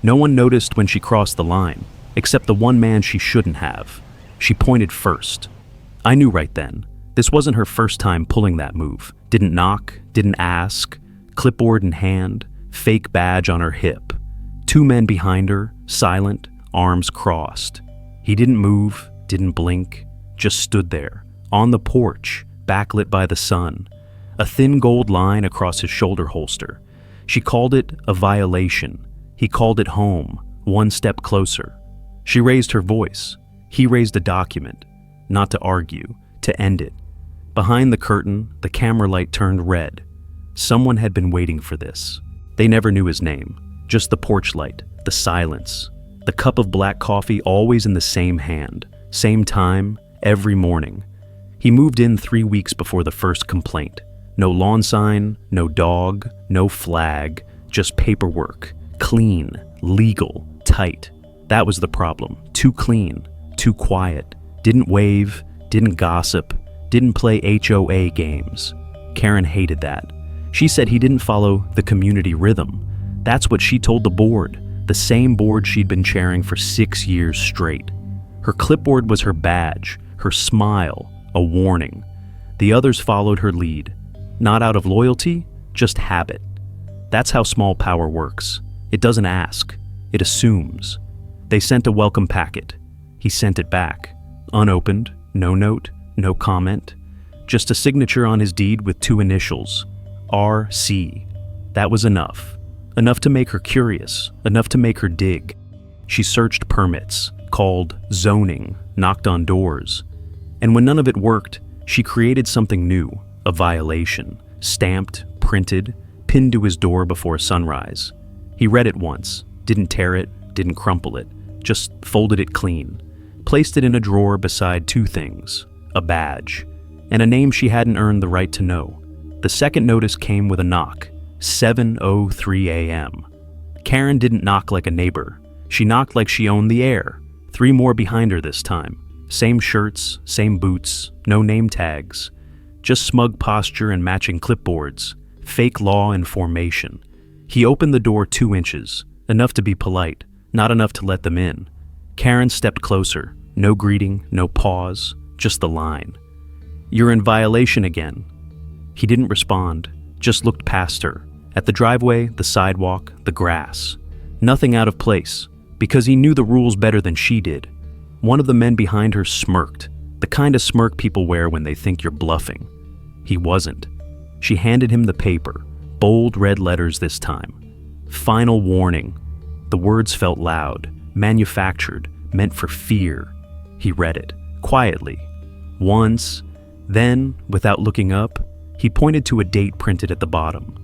No one noticed when she crossed the line, except the one man she shouldn't have. She pointed first. I knew right then. This wasn't her first time pulling that move. Didn't knock, didn't ask, clipboard in hand, fake badge on her hip. Two men behind her, silent, arms crossed. He didn't move, didn't blink, just stood there, on the porch, backlit by the sun, a thin gold line across his shoulder holster. She called it a violation. He called it home, one step closer. She raised her voice. He raised a document, not to argue, to end it. Behind the curtain, the camera light turned red. Someone had been waiting for this. They never knew his name, just the porch light, the silence, the cup of black coffee always in the same hand, same time, every morning. He moved in 3 weeks before the first complaint. No lawn sign, no dog, no flag, just paperwork, clean, legal, tight. That was the problem. Too clean, too quiet, didn't wave, didn't gossip, didn't play HOA games. Karen hated that. She said he didn't follow the community rhythm. That's what she told the board, the same board she'd been chairing for 6 years straight. Her clipboard was her badge, her smile, a warning. The others followed her lead, not out of loyalty, just habit. That's how small power works. It doesn't ask, it assumes. They sent a welcome packet. He sent it back, unopened, no note, no comment, just a signature on his deed with 2 initials, RC. That was enough. Enough to make her curious, enough to make her dig. She searched permits, called zoning, knocked on doors. And when none of it worked, she created something new, a violation, stamped, printed, pinned to his door before sunrise. He read it once, didn't tear it, didn't crumple it, just folded it clean, placed it in a drawer beside 2 things, a badge, and a name she hadn't earned the right to know. The second notice came with a knock, 7:03 a.m. Karen didn't knock like a neighbor. She knocked like she owned the air. 3 more behind her this time. Same shirts, same boots, no name tags. Just smug posture and matching clipboards. Fake law and formation. He opened the door 2 inches, enough to be polite, not enough to let them in. Karen stepped closer. No greeting, no pause, just the line. "You're in violation again." He didn't respond, just looked past her, at the driveway, the sidewalk, the grass. Nothing out of place, because he knew the rules better than she did. One of the men behind her smirked, the kind of smirk people wear when they think you're bluffing. He wasn't. She handed him the paper, bold red letters this time. Final warning. The words felt loud, manufactured, meant for fear. He read it, quietly. Once, then, without looking up, he pointed to a date printed at the bottom.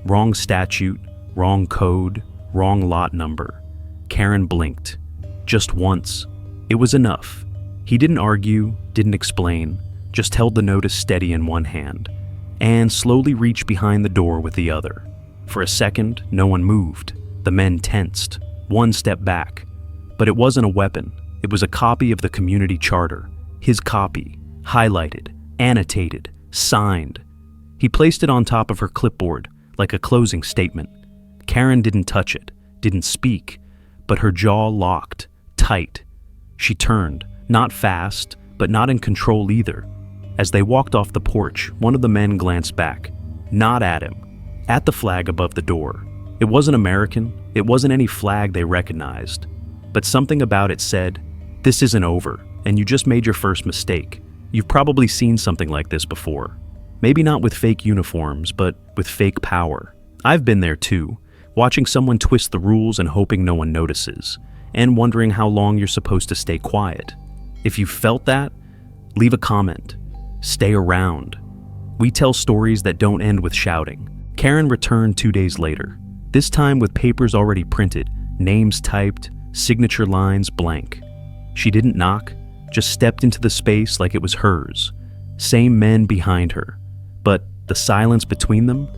Wrong statute, wrong code, wrong lot number. Karen blinked. Just once. It was enough. He didn't argue, didn't explain, just held the notice steady in one hand, and slowly reached behind the door with the other. For a second, no one moved. The men tensed, 1 step back. But it wasn't a weapon. It was a copy of the community charter. His copy, highlighted, annotated, signed. He placed it on top of her clipboard, like a closing statement. Karen didn't touch it, didn't speak, but her jaw locked, tight. She turned, not fast, but not in control either. As they walked off the porch, one of the men glanced back, not at him, at the flag above the door. It wasn't American, it wasn't any flag they recognized, but something about it said, "This isn't over, and you just made your first mistake. You've probably seen something like this before. Maybe not with fake uniforms, but with fake power. I've been there too, watching someone twist the rules and hoping no one notices, and wondering how long you're supposed to stay quiet. If you felt that, leave a comment. Stay around. We tell stories that don't end with shouting." Karen returned 2 days later, this time with papers already printed, names typed, signature lines blank. She didn't knock, just stepped into the space like it was hers. Same men behind her. But the silence between them,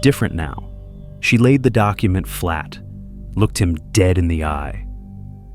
different now. She laid the document flat, looked him dead in the eye.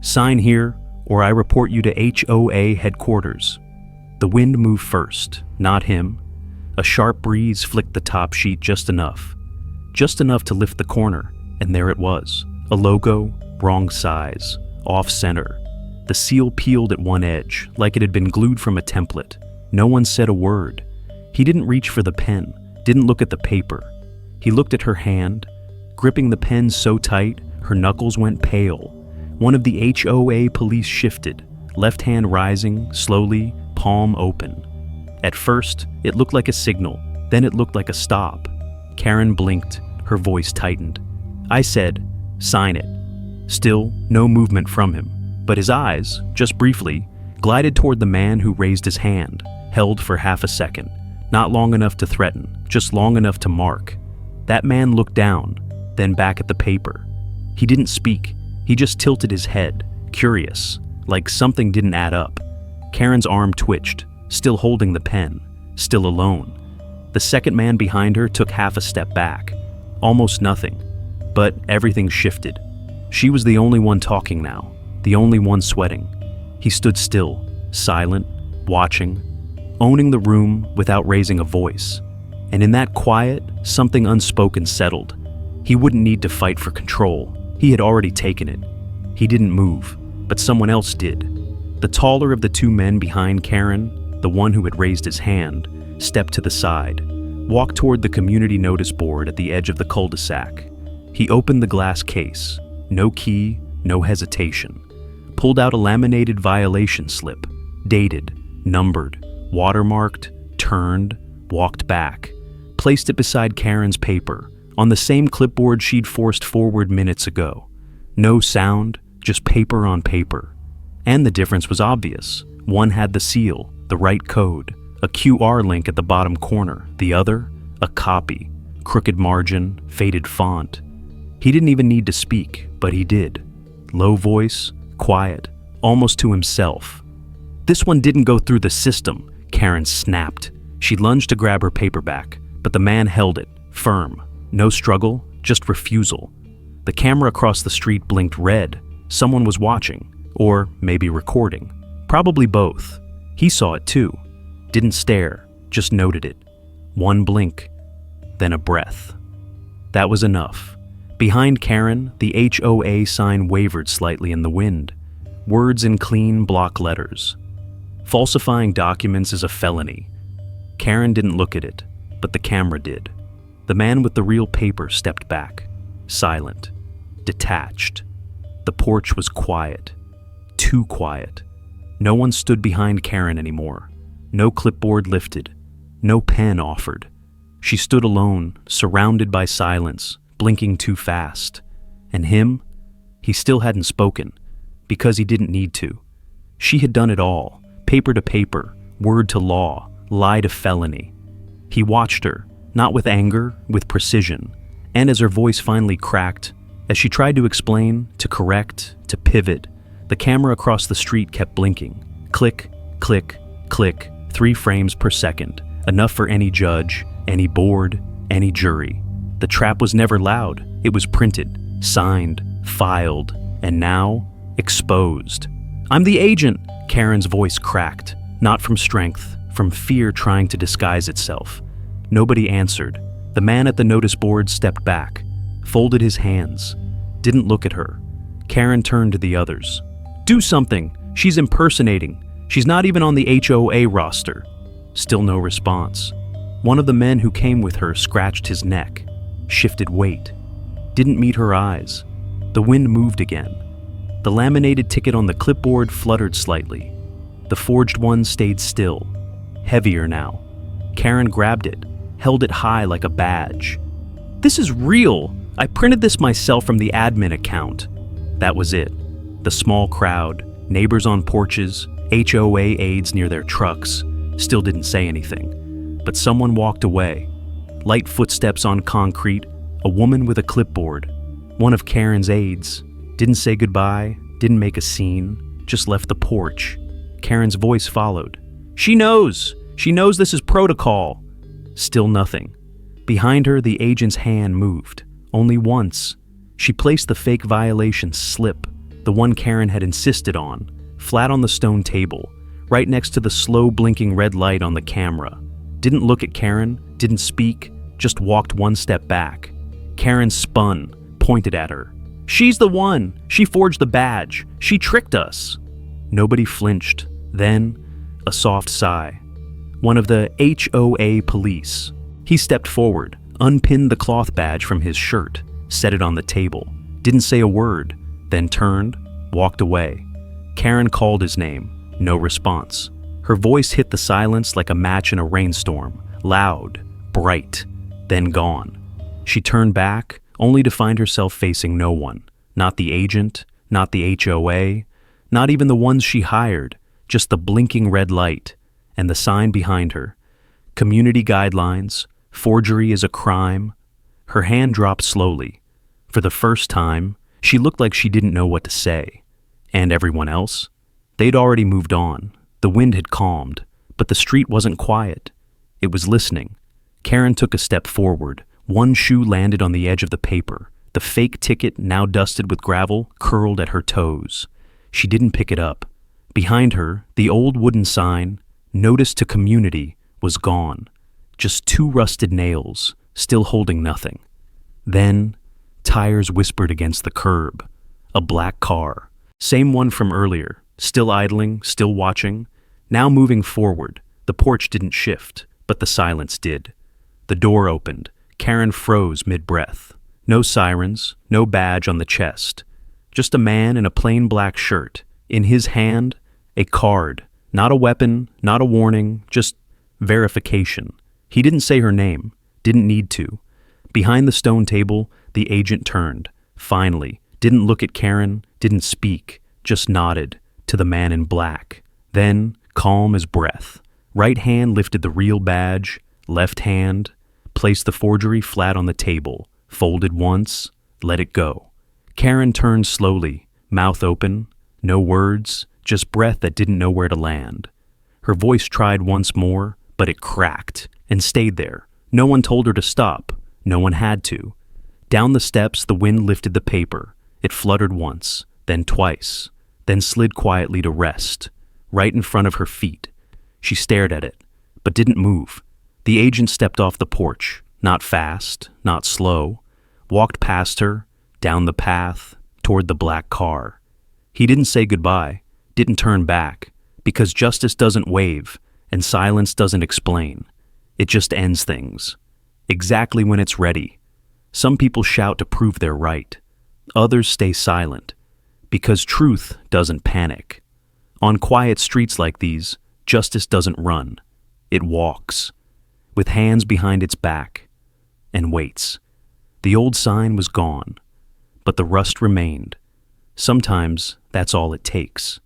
"Sign here, or I report you to HOA headquarters." The wind moved first, not him. A sharp breeze flicked the top sheet just enough to lift the corner, and there it was, a logo, wrong size, off-center. The seal peeled at one edge, like it had been glued from a template. No one said a word. He didn't reach for the pen, didn't look at the paper. He looked at her hand, gripping the pen so tight, her knuckles went pale. One of the HOA Police shifted, left hand rising, slowly, palm open. At first, it looked like a signal, then it looked like a stop. Karen blinked, her voice tightened. I said, "Sign it." Still, no movement from him, but his eyes, just briefly, glided toward the man who raised his hand, held for half a second. Not long enough to threaten, just long enough to mark. That man looked down, then back at the paper. He didn't speak, he just tilted his head, curious, like something didn't add up. Karen's arm twitched, still holding the pen, still alone. The second man behind her took half a step back. Almost nothing, but everything shifted. She was the only one talking now, the only one sweating. He stood still, silent, watching, owning the room without raising a voice. And in that quiet, something unspoken settled. He wouldn't need to fight for control. He had already taken it. He didn't move, but someone else did. The taller of the two men behind Karen, the one who had raised his hand, stepped to the side, walked toward the community notice board at the edge of the cul-de-sac. He opened the glass case, no key, no hesitation, pulled out a laminated violation slip, dated, numbered, watermarked, turned, walked back, placed it beside Karen's paper, on the same clipboard she'd forced forward minutes ago. No sound, just paper on paper. And the difference was obvious. One had the seal, the right code, a QR link at the bottom corner. The other, a copy, crooked margin, faded font. He didn't even need to speak, but he did. Low voice, quiet, almost to himself. This one didn't go through the system, Karen snapped. She lunged to grab her paperback, but the man held it, firm. No struggle, just refusal. The camera across the street blinked red. Someone was watching, or maybe recording. Probably both. He saw it too. Didn't stare, just noted it. One blink, then a breath. That was enough. Behind Karen, the HOA sign wavered slightly in the wind. Words in clean block letters. Falsifying documents is a felony. Karen didn't look at it, but the camera did. The man with the real paper stepped back, silent, detached. The porch was quiet, too quiet. No one stood behind Karen anymore. No clipboard lifted, no pen offered. She stood alone, surrounded by silence, blinking too fast. And him? He still hadn't spoken, because he didn't need to. She had done it all, paper to paper, word to law, lie to felony. He watched her, not with anger, with precision, and as her voice finally cracked, as she tried to explain, to correct, to pivot, the camera across the street kept blinking. Click, click, click, 3 frames per second, enough for any judge, any board, any jury. The trap was never loud. It was printed, signed, filed, and now exposed. "I'm the agent," Karen's voice cracked, not from strength, from fear trying to disguise itself. Nobody answered. The man at the notice board stepped back, folded his hands, didn't look at her. Karen turned to the others. "Do something! She's impersonating. She's not even on the HOA roster." Still no response. One of the men who came with her scratched his neck, shifted weight, didn't meet her eyes. The wind moved again. The laminated ticket on the clipboard fluttered slightly. The forged one stayed still, heavier now. Karen grabbed it, held it high like a badge. "This is real! I printed this myself from the admin account." That was it. The small crowd, neighbors on porches, HOA aides near their trucks, still didn't say anything. But someone walked away. Light footsteps on concrete, a woman with a clipboard, one of Karen's aides. Didn't say goodbye, didn't make a scene, just left the porch. Karen's voice followed. She knows this is protocol." Still nothing. Behind her, the agent's hand moved. Only once. She placed the fake violation slip, the one Karen had insisted on, flat on the stone table, right next to the slow blinking red light on the camera. Didn't look at Karen, didn't speak, just walked one step back. Karen spun, pointed at her. "She's the one! She forged the badge! She tricked us!" Nobody flinched. Then, a soft sigh. One of the HOA Police. He stepped forward, unpinned the cloth badge from his shirt, set it on the table, didn't say a word, then turned, walked away. Karen called his name. No response. Her voice hit the silence like a match in a rainstorm, loud, bright, then gone. She turned back, only to find herself facing no one. Not the agent, not the HOA, not even the ones she hired, just the blinking red light, and the sign behind her. Community guidelines, forgery is a crime. Her hand dropped slowly. For the first time, she looked like she didn't know what to say. And everyone else? They'd already moved on. The wind had calmed, but the street wasn't quiet. It was listening. Karen took a step forward. One shoe landed on the edge of the paper. The fake ticket, now dusted with gravel, curled at her toes. She didn't pick it up. Behind her, the old wooden sign, "Notice to Community," was gone. Just two rusted nails, still holding nothing. Then, tires whispered against the curb. A black car. Same one from earlier. Still idling, still watching. Now moving forward. The porch didn't shift, but the silence did. The door opened. Karen froze mid-breath. No sirens, no badge on the chest. Just a man in a plain black shirt. In his hand, a card. Not a weapon, not a warning, just verification. He didn't say her name. Didn't need to. Behind the stone table, the agent turned. Finally. Didn't look at Karen, didn't speak, just nodded to the man in black. Then, calm as breath. Right hand lifted the real badge. Left hand placed the forgery flat on the table. Folded once, let it go. Karen turned slowly, mouth open. No words, just breath that didn't know where to land. Her voice tried once more, but it cracked and stayed there. No one told her to stop. No one had to. Down the steps, the wind lifted the paper. It fluttered once, then twice, then slid quietly to rest, right in front of her feet. She stared at it, but didn't move. The agent stepped off the porch, not fast, not slow, walked past her, down the path, toward the black car. He didn't say goodbye, didn't turn back, because justice doesn't wave and silence doesn't explain. It just ends things. Exactly when it's ready. Some people shout to prove they're right. Others stay silent, because truth doesn't panic. On quiet streets like these, justice doesn't run. It walks, with hands behind its back, and waits. The old sign was gone, but the rust remained. Sometimes that's all it takes.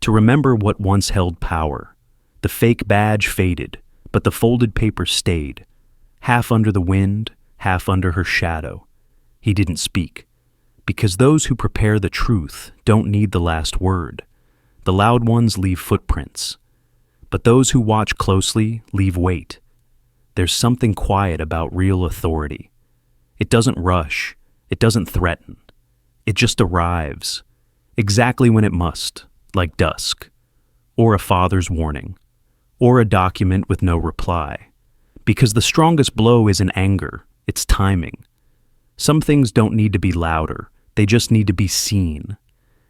To remember what once held power. The fake badge faded, but the folded paper stayed, half under the wind, half under her shadow. He didn't speak, because those who prepare the truth don't need the last word. The loud ones leave footprints, but those who watch closely leave weight. There's something quiet about real authority. It doesn't rush, it doesn't threaten. It just arrives, exactly when it must, like dusk, or a father's warning, or a document with no reply. Because the strongest blow isn't anger, it's timing. Some things don't need to be louder, they just need to be seen.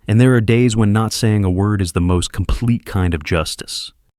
And there are days when not saying a word is the most complete kind of justice.